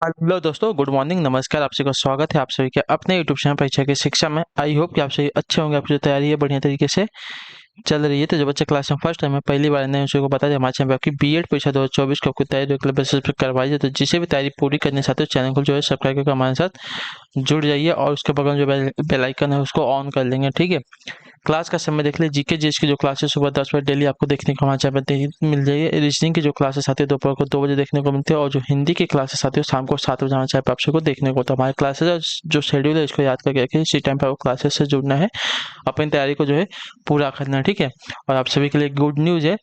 Hello दोस्तों, good morning, नमस्कार। आप सभी का स्वागत है आप सभी के अपने यूट्यूब चैनल परीक्षा की शिक्षा में। आई होप कि आप सभी अच्छे होंगे। आपकी जो तैयारी है बढ़िया तरीके से चल रही है। तो जो बच्चे क्लास में फर्स्ट टाइम है, पहली बार नए उसी को बता दें, हमारे चैनल पर आपकी बीएड परीक्षा 2024 की आपकी तैयारी रेगुलर बेसिस पर करवाई जाए। तो जिसे भी तैयारी पूरी करने चाहते हो चैनल को जो है सब्सक्राइब करके हमारे साथ जुड़ जाइए और उसके बगल में जो बेल आइकन है उसको ऑन कर लेंगे, ठीक है। क्लास का समय देख लीजिए। जीके जीएस की जो क्लासेस सुबह 10 बजे डेली आपको देखने को हमारे चैनल पर मिल जाएगी। रीजनिंग की जो क्लासेस आती है दोपहर को 2 बजे देखने को मिलती है, और जो हिंदी की क्लासेस आती है शाम को 7 बजे हमारे चैनल पर आप सबको देखने को। तो हमारे क्लासेस जो शेड्यूल है इसको याद करके रखिए, इसी टाइम पर आपको क्लासेस से जुड़ना है, अपनी तैयारी को जो है पूरा करना है, ठीक है। और आप सभी के लिए गुड न्यूज़ है,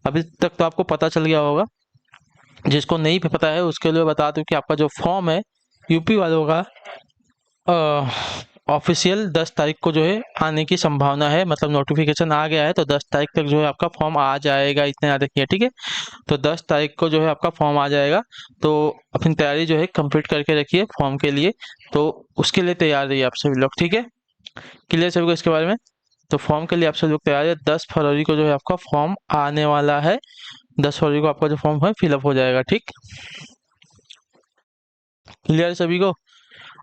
अभी तक तो आपको पता चल गया होगा। जिसको नहीं पता है उसके लिए बता दूं कि आपका जो फॉर्म है यूपी वालों का ऑफिशियल 10 तारीख को जो है आने की संभावना है। मतलब नोटिफिकेशन आ गया है, तो 10 तारीख तक जो है आपका फॉर्म आ जाएगा, इतना याद रखिए, ठीक है। तो 10 तारीख को जो है आपका फॉर्म आ जाएगा। तो अपनी तैयारी जो है कंप्लीट करके रखिए फॉर्म के लिए। तो उसके लिए तैयार रहिए आप सभी लोग, ठीक है। क्लियर सभी को इसके बारे में। तो फॉर्म के लिए आप सभी लोग तैयार है। 10 फरवरी को जो है आपका फॉर्म आने वाला है। 10 फरवरी को आपका जो फॉर्म है फिलअप हो जाएगा, ठीक। क्लियर है सभी को।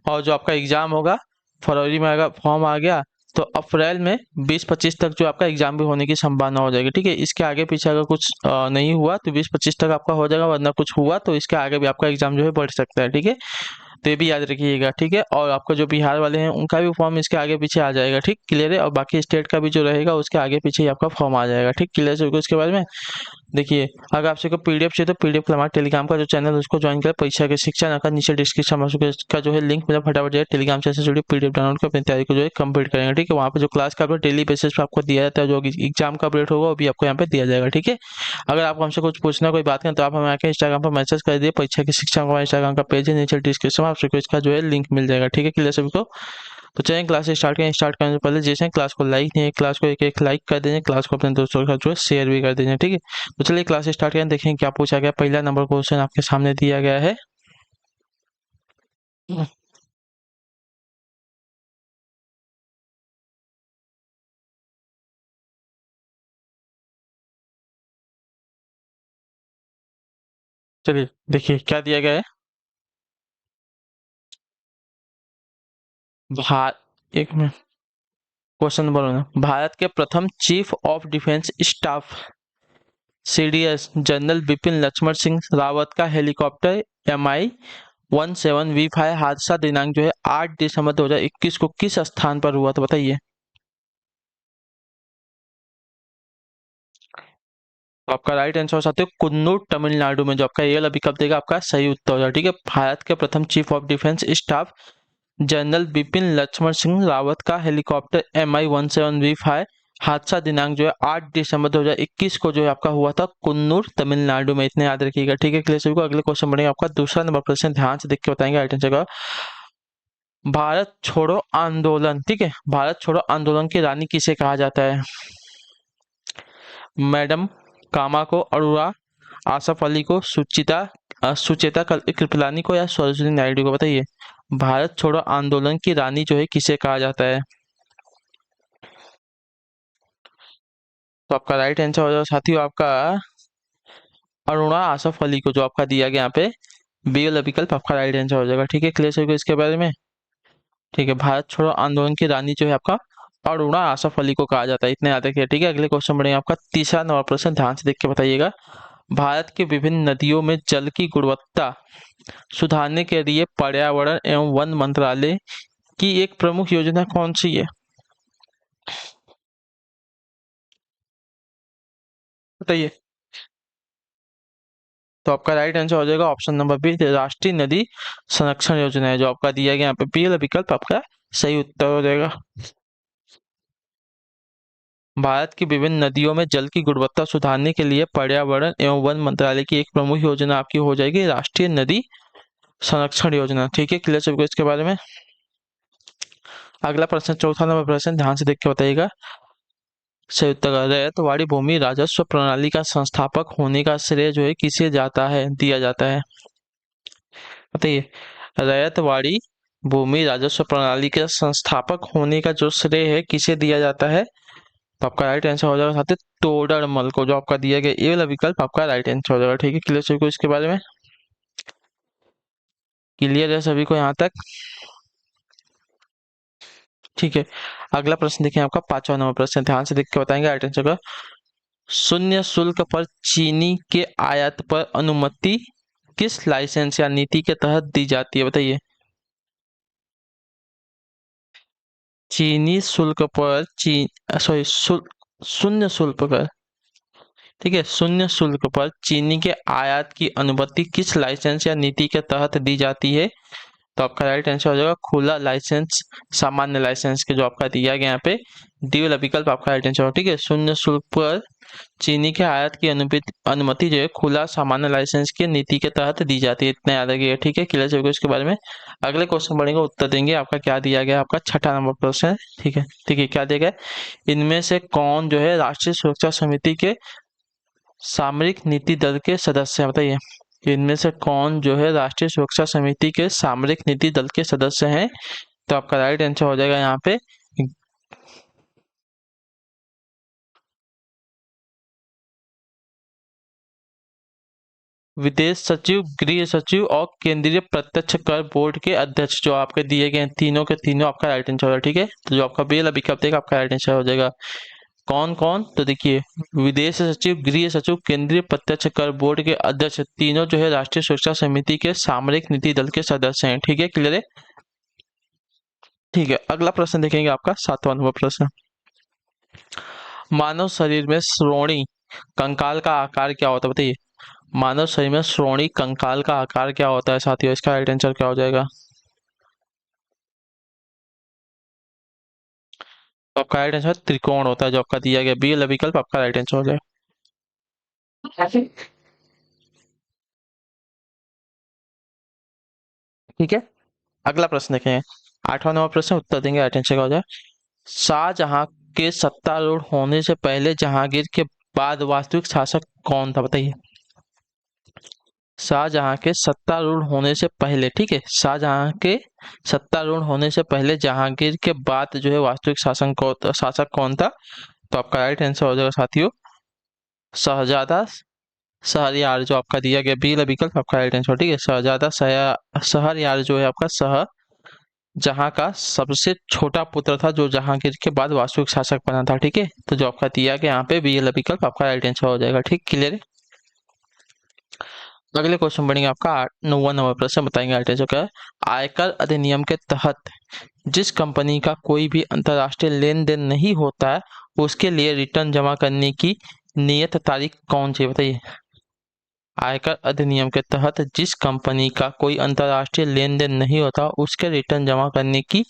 और जो आपका एग्जाम होगा फरवरी में, अगर फॉर्म आ गया तो अप्रैल में 20-25 तक जो आपका एग्जाम भी होने की संभावना हो जाएगी, ठीक है। इसके आगे पीछे अगर कुछ नहीं हुआ तो 20-25 तक आपका हो जाएगा, वरना कुछ हुआ तो इसके आगे भी आपका एग्जाम जो है बढ़ सकता है, ठीक है। तो ये भी याद रखिएगा, ठीक है। और आपका जो बिहार वाले हैं उनका भी फॉर्म इसके आगे पीछे आ जाएगा, ठीक। क्लियर है। और बाकी स्टेट का भी जो रहेगा उसके आगे पीछे ही आपका फॉर्म आ जाएगा, ठीक। क्लियर है इसके बारे में। देखिए, अगर आपसे को पीडीएफ चाहिए तो पीडीएफ के लिए हमारे टेलीग्राम का जो चैनल है उसको ज्वाइन करें। परीक्षा की शिक्षा ना का नीचे डिस्क्रिप्शन में उसका जो है लिंक मिला, फटाफट जाए टेलीग्राम चैनल से जुड़िए, पीडीएफ डाउनलोड कर अपनी तैयारी को जो है कंप्लीट करेंगे, ठीक है। वहाँ पे जो क्लास का अपडेट डेली बेसिस पे आपको दिया जाता है, जो एग्जाम का अपडेट होगा वो भी आपको यहाँ पे दिया जाएगा, ठीक है। अगर आपको हमसे कुछ पूछना कोई बात करें तो आप हमें आके इंस्टाग्राम पर मैसेज कर दिए। परीक्षा की शिक्षा का इंस्टाग्राम का पेज है, नीचे डिस्क्रिप्शन में आपको इसका जो है लिंक मिल जाएगा, ठीक है। क्लियर सभी को। तो चलिए क्लास स्टार्ट करें। स्टार्ट करने से पहले जैसे क्लास को लाइक नहीं है, क्लास को एक एक लाइक कर दीजिए, क्लास को अपने दोस्तों के साथ जो है शेयर भी कर दीजिए, ठीक है। तो चलिए क्लास स्टार्ट करें, देखें क्या पूछा गया। पहला नंबर क्वेश्चन आपके सामने दिया गया है। चलिए देखिए क्या दिया गया है। भारत, एक मिनट, क्वेश्चन बोलो ना। भारत के प्रथम chief of defence staff CDS general Bipin Lakshman Singh Rawat का हेलीकॉप्टर MI-17V5 हादसा दिनांक जो है 8 दिसंबर 2021 को किस स्थान पर हुआ, तो बताइए। तो आपका राइट आंसर हो सकते हो कुन्नूर तमिलनाडु में। जो आपका ये वाला विकल्प देगा आपका सही उत्तर हो जाएगा, ठीक है। भारत के प्रथम chief of defence staff general Bipin Lakshman Singh Rawat का हेलीकॉप्टर MI-17V5 हादसा दिनांक जो है 8 दिसंबर 2021 को जो है आपका हुआ था कुन्नूर तमिलनाडु में। इतने याद रखिएगा, ठीक है। क्लियर सभी को। अगले क्वेश्चन बढ़ेगा आपका दूसरा नंबर प्रश्न, ध्यान से देख के बताएंगे राइट आंसर का। भारत छोड़ो आंदोलन, ठीक है, भारत छोड़ो आंदोलन की रानी किसे कहा जाता है। मैडम कामा को, अरोड़ा, आसफ अली को, सुचेता कृपलानी को, या सरोजिनी नायडू को, बताइए। भारत छोड़ो आंदोलन की रानी जो है किसे कहा जाता है। तो आपका राइट आंसर हो जाएगा साथियों आपका अरुणा आसफ अली को, जो आपका दिया गया यहाँ पे बी वाला विकल्प आपका राइट आंसर हो जाएगा, ठीक है। क्लियर सभी को इसके बारे में। ठीक है, भारत छोड़ो आंदोलन की रानी जो है आपका अरुणा आसफ अली को कहा जाता है, इतने याद रखिए, ठीक है। अगले क्वेश्चन बढ़ेंगे आपका तीसरा नंबर प्रश्न, ध्यान से देख के बताइएगा। भारत के विभिन्न नदियों में जल की गुणवत्ता सुधारने के लिए पर्यावरण एवं वन मंत्रालय की एक प्रमुख योजना कौन सी है, बताइए। तो आपका राइट आंसर हो जाएगा ऑप्शन नंबर बी, राष्ट्रीय नदी संरक्षण योजना है। जो आपका दिया गया यहाँ पे बी वाला विकल्प आपका सही उत्तर हो जाएगा। भारत की विभिन्न नदियों में जल की गुणवत्ता सुधारने के लिए पर्यावरण एवं वन मंत्रालय की एक प्रमुख योजना आपकी हो जाएगी राष्ट्रीय नदी संरक्षण योजना, ठीक है। क्लियर सबको इसके बारे में। अगला प्रश्न चौथा नंबर प्रश्न, ध्यान से देख के बताइएगा। संयुक्त रैयतवाड़ी भूमि राजस्व प्रणाली का संस्थापक होने का श्रेय जो है किसे जाता है, दिया जाता है, बताइए। रैयतवाड़ी भूमि राजस्व प्रणाली के संस्थापक होने का जो श्रेय है किसे दिया जाता है। तो आपका राइट आंसर हो जाएगा साथ ही तोडरमल को, जो आपका दिया गया ये वाला विकल्प आपका राइट आंसर हो जाएगा, ठीक है। क्लियर सभी को इसके बारे में। क्लियर है सभी को यहाँ तक? ठीक है, अगला प्रश्न देखिए आपका 5वां नंबर प्रश्न, ध्यान से देख के बताएंगे राइट आंसर का। शून्य शुल्क पर चीनी के आयात पर अनुमति किस लाइसेंस या नीति के तहत दी जाती है, बताइए। चीनी शुल्क पर सॉरी शून्य शुल्क पर, ठीक है, शून्य शुल्क पर चीनी के आयात की अनुमति किस लाइसेंस या नीति के तहत दी जाती है? तो आपका राइट आंसर हो जाएगा खुला लाइसेंस, सामान्य लाइसेंस के जो आपका दिया गया यहाँ पे डी वाला विकल्प आपका राइट आंसर हो। ठीक है, शून्य शुल्क पर चीनी के आयात की अनुमति जो है खुला सामान्य लाइसेंस की नीति के तहत दी जाती है, इतना याद रखिएगा। ठीक है, क्लियर होगा इसके बारे में। अगले क्वेश्चन बढ़ेंगे, उत्तर देंगे। आपका क्या दिया गया, आपका 6ठा नंबर प्रश्न है। ठीक है, ठीक है, क्या दिया गया, इनमें से कौन जो है राष्ट्रीय सुरक्षा समिति के सामरिक नीति दल के सदस्य हैं, बताइए। इनमें से कौन जो है राष्ट्रीय सुरक्षा समिति के सामरिक नीति दल के सदस्य हैं? तो आपका राइट आंसर हो जाएगा यहाँ पे विदेश सचिव, गृह सचिव और केंद्रीय प्रत्यक्ष कर बोर्ड के अध्यक्ष जो आपके दिए गए हैं, तीनों के तीनों आपका राइट आंसर होगा। ठीक है, तो जो आपका बेल विकल्प देगा आपका राइट आंसर हो जाएगा। कौन कौन, तो देखिए विदेश सचिव, गृह सचिव, केंद्रीय प्रत्यक्ष कर बोर्ड के अध्यक्ष, तीनों जो है राष्ट्रीय सुरक्षा समिति के सामरिक नीति दल के सदस्य हैं। ठीक है, क्लियर है। ठीक है, अगला प्रश्न देखेंगे आपका 7वां नंबर प्रश्न। मानव शरीर में श्रोणि कंकाल का आकार क्या होता है, बताइए। मानव शरीर में श्रोणि कंकाल का आकार क्या होता है साथियों, इसका राइट आंसर क्या हो जाएगा? तो आपका राइट आंसर त्रिकोण होता है, जो आपका दिया गया बी वाला विकल्प आपका राइट आंसर हो जाएगा। ठीक है, अगला प्रश्न देखें, 8वां नंबर प्रश्न, उत्तर देंगे राइट आंसर का हो जाए। शाहजहां के सत्तारूढ़ होने से पहले जहांगीर के बाद वास्तविक शासक कौन था, बताइए। शाहजहां के सत्तारूढ़ होने से पहले, ठीक है, शाहजहां के सत्तारूढ़ होने से पहले जहांगीर के बाद जो है वास्तविक शासक कौन था? तो आपका राइट आंसर हो जाएगा साथियों शहजादा शहरयार, जो आपका दिया गया बी विकल्प आपका राइट आंसर। ठीक है, शहजादा शहरयार जो है आपका जहां का सबसे छोटा पुत्र था, जो जहांगीर के बाद वास्तविक शासक बना था। ठीक है, तो जो आपका दिया गया यहाँ पे बी विकल्प आपका राइट आंसर हो जाएगा। ठीक, क्लियर है। अगले क्वेश्चन बढ़ेंगे आपका 9वां नंबर प्रश्न, बताएंगे राइट आंसर क्या है। आयकर अधिनियम के तहत जिस कंपनी का कोई भी अंतर्राष्ट्रीय लेन देन नहीं होता है उसके लिए रिटर्न जमा करने की नियत तारीख कौन सी है, बताइए। आयकर अधिनियम के तहत जिस कंपनी का कोई अंतर्राष्ट्रीय लेन देन नहीं होता उसके रिटर्न जमा करने की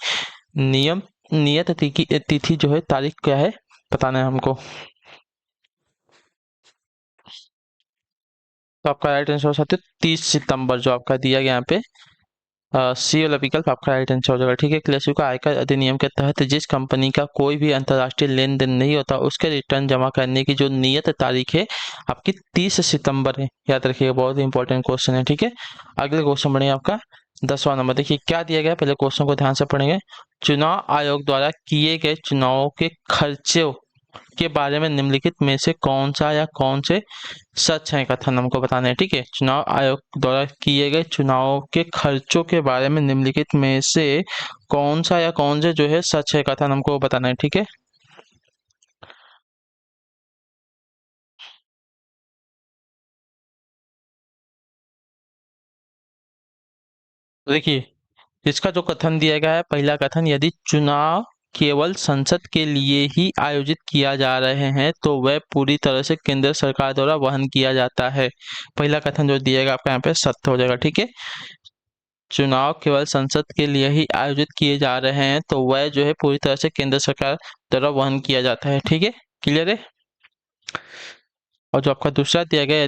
नियत तिथि जो है, तारीख क्या है, बताना है हमको। तो आपका राइट आंसर हो सकता है 30 सितंबर, जो आपका दिया गया यहाँ पे सी वाला विकल्प आपका राइट आंसर हो जाएगा। ठीक है, क्लियर का आयकर अधिनियम के तहत जिस कंपनी का कोई भी अंतर्राष्ट्रीय लेन देन नहीं होता उसके रिटर्न जमा करने की जो नियत तारीख है आपकी 30 सितंबर है, याद रखिएगा, बहुत ही इंपॉर्टेंट क्वेश्चन है। ठीक है, अगले क्वेश्चन बढ़ेंगे आपका 10वां नंबर, देखिए क्या दिया गया, पहले क्वेश्चन को ध्यान से पढ़ेंगे। चुनाव आयोग द्वारा किए गए चुनावों के खर्चों के बारे में निम्नलिखित में से कौन सा या कौन से सच है कथन हमको बताना है। ठीक है, चुनाव आयोग द्वारा किए गए चुनावों के खर्चों के बारे में निम्नलिखित में से कौन सा या कौन से जो है सच है कथन हमको बताना है। ठीक है, देखिए इसका जो कथन दिया गया है, पहला कथन, यदि चुनाव केवल संसद के लिए ही आयोजित किया जा रहे हैं तो वह पूरी तरह से केंद्र सरकार द्वारा वहन किया जाता है। पहला कथन जो दिएगा आपका यहाँ पे सत्य हो जाएगा। ठीक है, चुनाव केवल संसद के लिए ही आयोजित किए जा रहे हैं तो वह जो है पूरी तरह से केंद्र सरकार द्वारा वहन किया जाता है। ठीक है, क्लियर है। और जो आपका दूसरा दिया गया,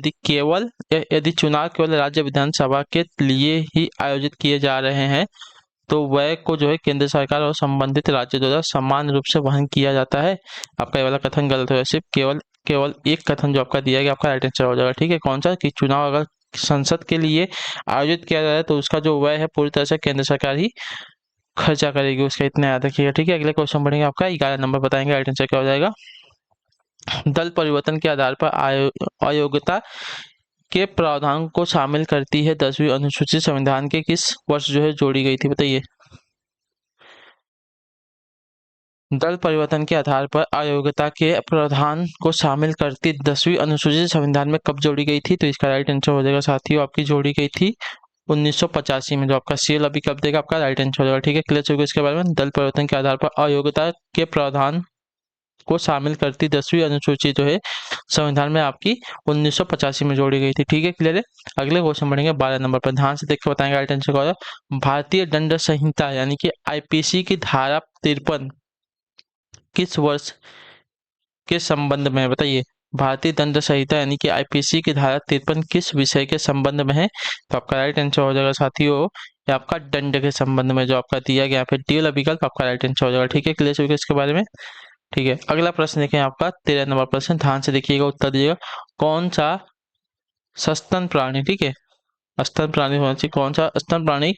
यदि चुनाव केवल राज्य विधानसभा के लिए ही आयोजित किए जा रहे हैं तो वह को जो है केंद्र सरकार और संबंधित राज्य द्वारा समान रूप से वहन किया जाता है। आपका ये वाला कथन गलत है, सिर्फ केवल केवल एक कथन जो आपका दिया गया आपका राइट आंसर हो जाएगा। ठीक है, कौन सा, कि चुनाव अगर संसद के लिए आयोजित किया जा रहा है तो उसका जो व्यय है पूरी तरह से केंद्र सरकार ही खर्चा करेगी, उसका इतना याद रखिएगा। ठीक है, अगले क्वेश्चन बढ़ेंगे आपका 11 नंबर, बताएंगे राइट आंसर क्या हो जाएगा। दल परिवर्तन के आधार पर अयोग्यता के प्रावधान को शामिल करती है 10वीं अनुसूची संविधान के किस वर्ष जो है जोड़ी गई थी, बताइए। दल परिवर्तन के आधार पर अयोग्यता के प्रावधान को शामिल करती 10वीं अनुसूची संविधान में कब जोड़ी गई थी, तो इसका राइट आंसर हो जाएगा साथियों आपकी जोड़ी गई थी 1985 में। जो आपका सीएल अभी कब देगा, आपका राइट आंसर हो जाएगा। ठीक है, क्लियर हो गया इसके बारे में। दल परिवर्तन के आधार पर अयोग्यता के प्रावधान को शामिल करती 10वीं अनुसूची जो है संविधान में आपकी 1985 में जोड़ी गई थी। ठीक है, क्लियर है। अगले क्वेश्चन बढ़ेंगे 12 नंबर पर, ध्यान से देख के बताएंगे राइट आंसर का। भारतीय दंड संहिता यानी कि आईपीसी की धारा 53 किस वर्ष के संबंध में, बताइए। भारतीय दंड संहिता यानी कि आईपीसी की धारा 53 किस विषय के संबंध में है, तो आपका राइट आंसर हो जाएगा साथियों ये आपका दंड के संबंध में जो आपका दिया गया फिर डी वाला विकल्प आपका राइट आंसर हो जाएगा। ठीक है, क्लियर हो गया इसके बारे में। ठीक है, अगला प्रश्न देखें आपका 13 नंबर प्रश्न, ध्यान से देखिएगा, उत्तर दीजिएगा। कौन सा सस्तन प्राणी, ठीक है, स्तन प्राणी होना चाहिए, कौन सा स्तन प्राणी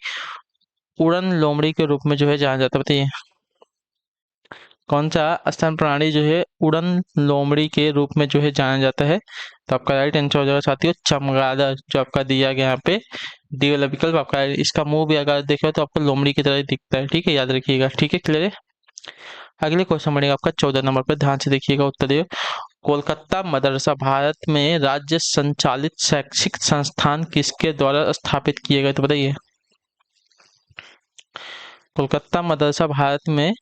उड़न लोमड़ी के रूप में जो है जाना जाता है, बताइए। कौन सा स्तन प्राणी जो है उड़न लोमड़ी के रूप में जो है जाना जाता है, तो आपका राइट आंसर हो जाएगा साथियों चमगादड़, जो आपका दिया गया यहाँ पे डी वाला विकल्प आपका। इसका मुंह भी अगर देखे तो आपको लोमड़ी की तरह दिखता है। ठीक है, याद रखिएगा। ठीक है, क्लियर है। अगले क्वेश्चन बढ़ेगा आपका 14 नंबर पर, ध्यान से देखिएगा, उत्तर दिए। कोलकाता मदरसा भारत में राज्य संचालित शैक्षिक संस्थान किसके द्वारा स्थापित किए गए, तो बताइए। कोलकाता मदरसा भारत में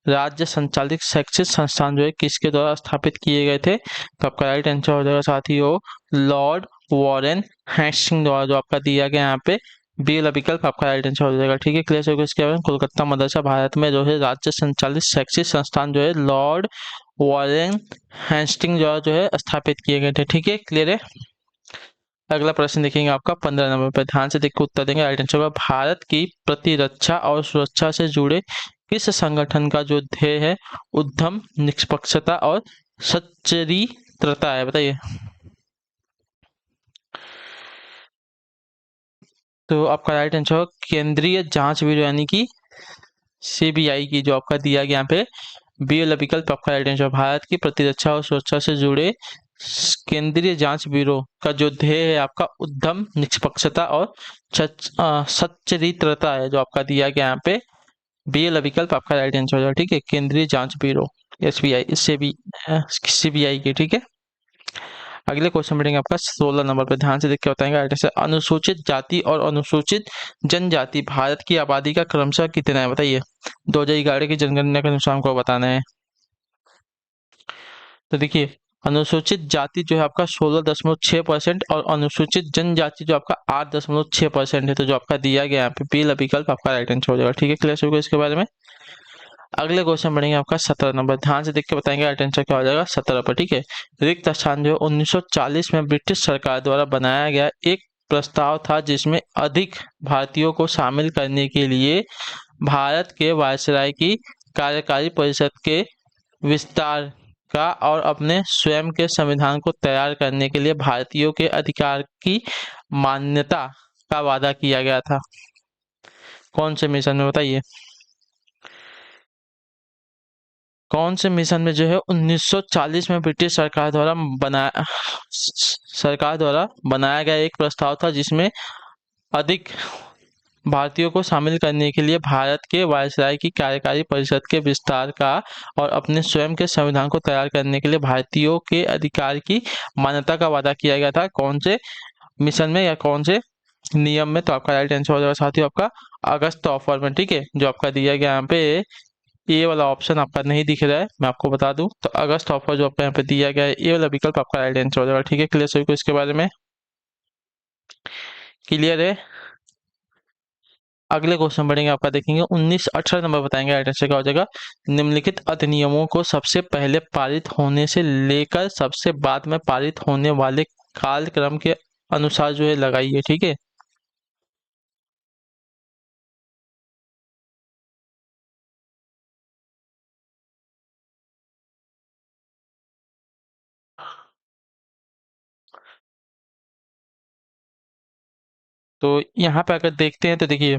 राज्य संचालित शैक्षिक संस्थान जो है किसके द्वारा स्थापित किए गए थे, तो आपका राइट आंसर हो जाएगा साथियों लॉर्ड वॉरेन हेस्टिंग्स द्वारा, जो आपका दिया गया यहाँ पे बी वाला विकल्प आपका राइट आंसर हो जाएगा। ठीक है, क्लियर हो इसके बारे में। कोलकाता मदरसा भारत में जो है राज्य संचालित शैक्षिक संस्थान जो है लॉर्ड वॉरेन हेस्टिंग्स द्वारा जो है स्थापित किए गए थे। ठीक है, क्लियर है। अगला प्रश्न देखेंगे आपका 15 नंबर पर, ध्यान से देख के उत्तर देंगे राइट आंसर होगा। भारत की प्रतिरक्षा और सुरक्षा से जुड़े किस संगठन का जो ध्येय है उद्यम, निष्पक्षता और सच्चरित्रता है, बताइए। तो आपका राइट आंसर होगा केंद्रीय जांच ब्यूरो यानी कि सीबीआई की, जो आपका दिया गया यहाँ पे बी वाला विकल्प आपका राइट आंसर। भारत की प्रतिरक्षा और सुरक्षा से जुड़े केंद्रीय जांच ब्यूरो का जो ध्येय है आपका उद्यम, निष्पक्षता और सच्चरित्रता है, जो आपका दिया गया यहाँ पे बी वाला विकल्प आपका राइट आंसर हो जाएगा। ठीक है, केंद्रीय जांच ब्यूरो एसबीआई, इससे भी सीबीआई की। ठीक है, अगले क्वेश्चन बढ़ेंगे आपका 16 नंबर पर, ध्यान से देख के बताएंगे राइट आंसर। अनुसूचित जाति और अनुसूचित जनजाति भारत की आबादी का क्रमशः कितना है, बताइए। 2011 की जनगणना के अनुसार हमको बताना है। तो देखिए अनुसूचित जाति जो है आपका 16.6% और अनुसूचित जनजाति जो आपका 8.6% है, तो जो आपका दिया गया यहाँ पे बी विकल्प आपका राइट आंसर हो जाएगा। ठीक है, क्लियर होगा इसके बारे में। अगले क्वेश्चन बढ़ेंगे आपका 17 नंबर, ध्यान से देख के बताएंगे राइट आंसर क्या हो जाएगा 17 पर। ठीक है, रिक्त स्थान जो 1940 में ब्रिटिश सरकार द्वारा बनाया गया एक प्रस्ताव था जिसमें अधिक भारतीयों को शामिल करने के लिए भारत के वायसराय की कार्यकारी परिषद के विस्तार का और अपने स्वयं के संविधान को तैयार करने के लिए भारतीयों के अधिकार की मान्यता का वादा किया गया था। कौन से मिशन में, बताइए। कौन से मिशन में जो है 1940 में ब्रिटिश सरकार द्वारा बनाया गया एक प्रस्ताव था जिसमें अधिक भारतीयों को शामिल करने के लिए भारत के वायसराय की कार्यकारी परिषद के विस्तार का और अपने स्वयं के संविधान को तैयार करने के लिए भारतीयों के अधिकार की मान्यता का वादा किया गया था। कौन से मिशन में या कौन से नियम में, तो आपका राइट आंसर हो जाएगा साथियों आपका अगस्त ऑफर में। ठीक है, जो आपका दिया गया यहाँ पे ए वाला ऑप्शन आपका नहीं दिख रहा है, मैं आपको बता दूं, तो अगस्त ऑफर जो आपका यहाँ पे दिया गया है ए वाला विकल्प आपका राइट आंसर हो जाएगा। ठीक है, क्लियर सभी को इसके बारे में, क्लियर है। अगले क्वेश्चन बढ़ेंगे आपका देखेंगे 19-18 नंबर बताएंगे राइट आंसर क्या हो जाएगा। निम्नलिखित अधिनियमों को सबसे पहले पारित होने से लेकर सबसे बाद में पारित होने वाले कालक्रम के अनुसार जो है लगाइए। ठीक है, तो यहाँ पे अगर देखते हैं तो देखिए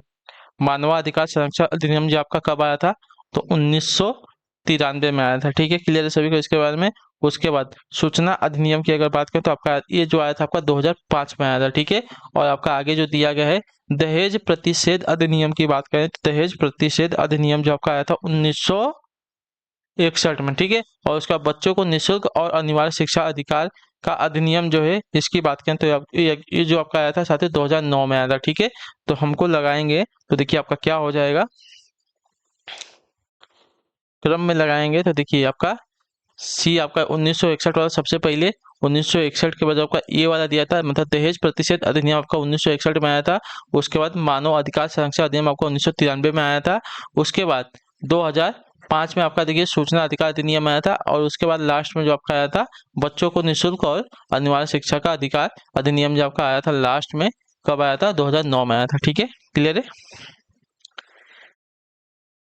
मानवाधिकार संरक्षण अधिनियम जो आपका कब आया था, तो 1993 में आया था। ठीक है, क्लियर है सभी को इसके बारे में। उसके बाद सूचना अधिनियम की अगर बात करें तो आपका ये जो आया था आपका 2005 में आया था, ठीक है। और आपका आगे जो दिया गया है दहेज प्रतिषेध अधिनियम की बात करें तो दहेज प्रतिषेध अधिनियम जो आपका आया था 1961 में, ठीक है। और उसका बच्चों को निःशुल्क और अनिवार्य शिक्षा अधिकार का अधिनियम जो है इसकी बात करें तो ये जो आपका आया था साथी 2009 में आया था, ठीक है। तो हमको लगाएंगे तो देखिए आपका क्या हो जाएगा, क्रम में लगाएंगे तो देखिए आपका सी आपका 1961 वाला सबसे पहले 1961 के बाद आपका ये वाला दिया था, मतलब दहेज प्रतिषेध अधिनियम आपका 1961 में आया था। उसके बाद मानव अधिकार संरक्षण अधिनियम आपका 1993 में आया था। उसके बाद 2005 में आपका देखिए सूचना अधिकार अधिनियम आया था। और उसके बाद लास्ट में जो आपका आया था बच्चों को निःशुल्क और अनिवार्य शिक्षा का अधिकार अधिनियम जो आपका आया था लास्ट में कब आया था, 2009 में आया था, ठीक है। क्लियर है,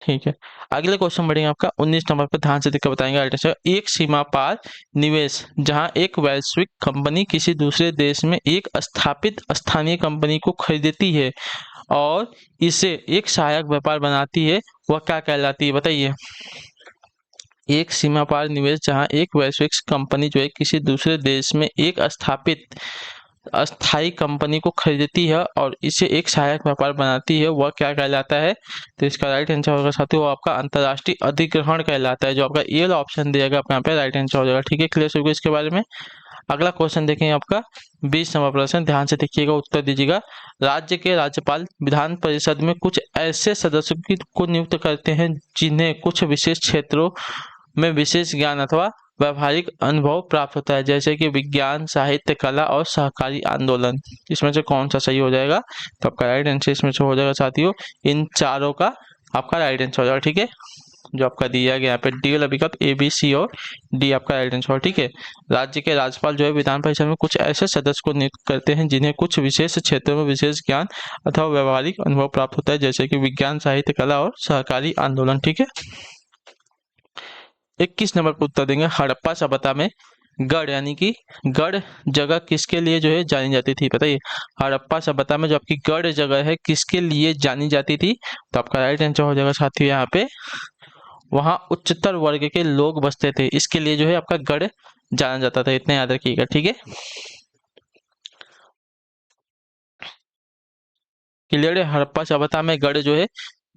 ठीक है। अगले क्वेश्चन बढ़ेंगे आपका 19 नंबर पर, ध्यान से देखकर बताएंगे आइटम। एक सीमा पार निवेश जहां एक वैश्विक कंपनी किसी दूसरे देश में एक स्थापित स्थानीय कंपनी को खरीदती है और इसे एक सहायक व्यापार बनाती है, वह क्या कहलाती है बताइए। एक सीमा पार निवेश जहां एक वैश्विक कंपनी जो है किसी दूसरे देश में एक स्थापित अस्थायी कंपनी को खरीदती है और इसे एक सहायक व्यापार बनाती है, वह क्या कहलाता है। तो इसका राइट आंसर होगा साथियों वो आपका अंतर्राष्ट्रीय अधिग्रहण कहलाता है। जो आपका ये वाला ऑप्शन दिया गया आपका यहाँ पे राइट आंसर हो जाएगा, ठीक है। क्लियर होगा इसके बारे में। अगला क्वेश्चन देखेंगे आपका 20 नंबर प्रश्न, ध्यान से देखिएगा उत्तर दीजिएगा। राज्य के राज्यपाल विधान परिषद में कुछ ऐसे सदस्यों को नियुक्त करते हैं जिन्हें कुछ विशेष क्षेत्रों में विशेष ज्ञान अथवा व्यावहारिक अनुभव प्राप्त होता है, जैसे कि विज्ञान, साहित्य, कला और सहकारी आंदोलन। इसमें से कौन सा सही हो जाएगा। तो आपका राइट आंसर इसमें से हो जाएगा साथियों इन चारों का आपका राइट आंसर हो जाएगा, ठीक है। जो आपका दिया गया यहाँ पे डी वाला विकल्प ए, बी, सी और डी आपका राइट आंसर, ठीक है। राज्य के राज्यपाल जो है विधान परिषद में कुछ ऐसे सदस्य को नियुक्त करते हैं जिन्हें कुछ विशेष क्षेत्रों में विशेष ज्ञान अथवा व्यावहारिक अनुभव प्राप्त होता है, जैसे कि विज्ञान, साहित्य, कला और सहकारी आंदोलन, ठीक है। 21 नंबर का उत्तर देंगे। हड़प्पा सभ्यता में गढ़ यानी कि गढ़ जगह किसके लिए जो है जानी जाती थी बताइए। हड़प्पा सभ्यता में जो आपकी गढ़ जगह है किसके लिए जानी जाती थी। तो आपका राइट आंसर हो जाएगा साथियों यहाँ पे वहां उच्चतर वर्ग के लोग बसते थे, इसके लिए जो है आपका गढ़ जाना जाता था, इतना याद रखिएगा, ठीक है। क्लियर है। हड़प्पा सभ्यता में गढ़ जो है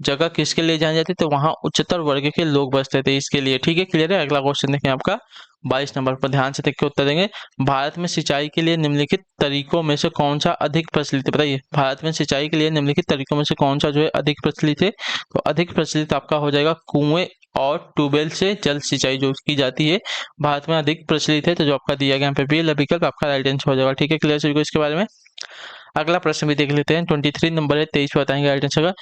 जगह किसके लिए जानी जाती तो वहां उच्चतर वर्ग के लोग बसते थे, इसके लिए, ठीक है। क्लियर है। अगला क्वेश्चन देखें आपका 22 नंबर पर, ध्यान से देख के उत्तर देंगे। भारत में सिंचाई के लिए निम्नलिखित तरीकों में से कौन सा अधिक प्रचलित है बताइए। भारत में सिंचाई के लिए निम्नलिखित तरीकों में से कौन सा जो है अधिक प्रचलित है। तो अधिक प्रचलित आपका हो जाएगा कुएं और ट्यूबवेल से जल सिंचाई जो की जाती है भारत में अधिक प्रचलित है। तो जो आपका दिया गया यहाँ पे बी विकल्प आपका राइट आंसर हो जाएगा, ठीक है। क्लियर सभी को इसके बारे में। अगला प्रश्न भी देख लेते हैं 23 नंबर है, 23 बताएंगे राइट आंसर का।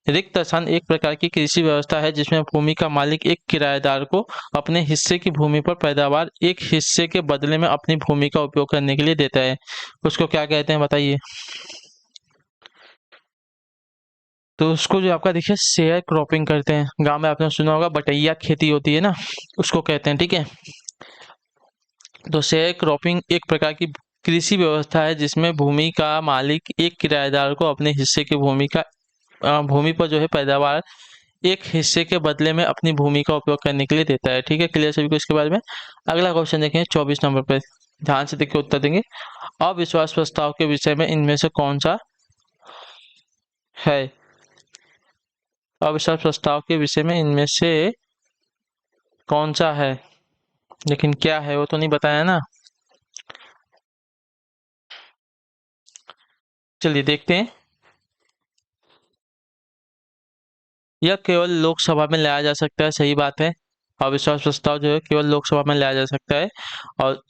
रिक्त स्थान एक प्रकार की कृषि व्यवस्था है जिसमें भूमि का मालिक एक किराएदार को अपने हिस्से की भूमि पर पैदावार एक हिस्से के बदले में अपनी भूमि का उपयोग करने के लिए देता है, उसको क्या कहते हैं बताइए। तो उसको जो आपका देखिए शेयर क्रॉपिंग करते हैं, गांव में आपने सुना होगा बटैया खेती होती है ना, उसको कहते हैं, ठीक है। तो शेयर क्रॉपिंग एक प्रकार की कृषि व्यवस्था है जिसमें भूमि का मालिक एक किराएदार को अपने हिस्से की भूमि पर जो है पैदावार एक हिस्से के बदले में अपनी भूमि का उपयोग करने के लिए देता है, ठीक है। क्लियर सभी को इसके बारे में। अगला क्वेश्चन देखें 24 नंबर पे, ध्यान से देखिए उत्तर देंगे। अविश्वास प्रस्ताव के विषय में इनमें से कौन सा है। अविश्वास प्रस्ताव के विषय में इनमें से कौन सा है, लेकिन क्या है वो तो नहीं बताया ना। चलिए देखते हैं। यह केवल लोकसभा में लाया जा सकता है, सही बात है। अविश्वास प्रस्ताव जो है केवल लोकसभा में लाया जा सकता है और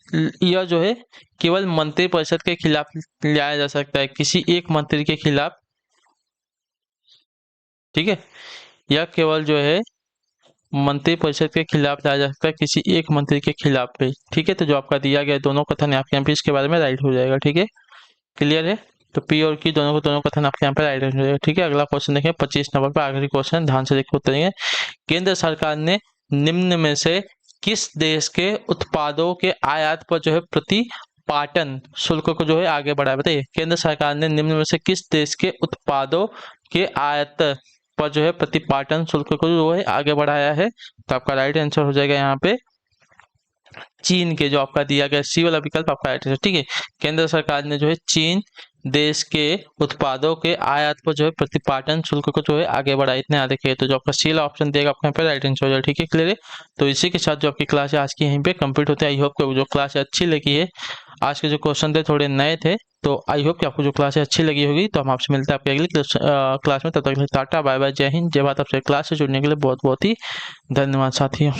यह जो है केवल मंत्रिपरिषद के खिलाफ लाया जा सकता है, किसी एक मंत्री के खिलाफ, ठीक है। यह केवल जो है मंत्रिपरिषद के खिलाफ लाया जा सकता है, किसी एक मंत्री के खिलाफ भी, ठीक है। तो जो आपका दिया गया दोनों कथन आपके यहाँ पे इसके बारे में राइट हो जाएगा, ठीक है। क्लियर है। तो पी और की दोनों कथन आपके यहाँ पे राइट हो जाएगा, ठीक है। अगला क्वेश्चन देखें 25 नंबर पर, आखिरी क्वेश्चन, ध्यान से देखिए उत्तर देंगे। केंद्र सरकार ने निम्न में से किस देश के उत्पादों के आयात पर जो है प्रतिपाटन शुल्क को जो है आगे बढ़ाया बताइए। केंद्र सरकार ने निम्न में से किस देश के उत्पादों के आयात पर जो है प्रतिपाटन शुल्क को जो है आगे बढ़ाया है। तो आपका राइट आंसर हो जाएगा यहाँ पे चीन के जो आपका दिया गया सी वाला विकल्प आपका राइट आंसर। ठीक है, केंद्र सरकार ने जो है चीन देश के उत्पादों के आयात पर जो है प्रतिपाटन शुल्क को जो है आगे बढ़ा, इतने याद रखिए। तो जो आपका सी वाला ऑप्शन देगा आपका यहाँ पे राइट आंसर हो जाएगा। ठीक है, क्लियर है। तो इसी के साथ जो आपकी क्लास है आज की यहीं पे कंप्लीट होते हैं। आई होप को जो क्लास है अच्छी लगी है। आज के जो क्वेश्चन थे थोड़े नए थे, तो आई होप कि आपको जो क्लास है अच्छी लगी होगी। तो हम आपसे मिलते हैं आपकी अगली क्लास में। तब तक टाटा बाय बाय, जय हिंद, जय भारत। आपसे क्लास से जुड़ने के लिए बहुत बहुत ही धन्यवाद साथियों।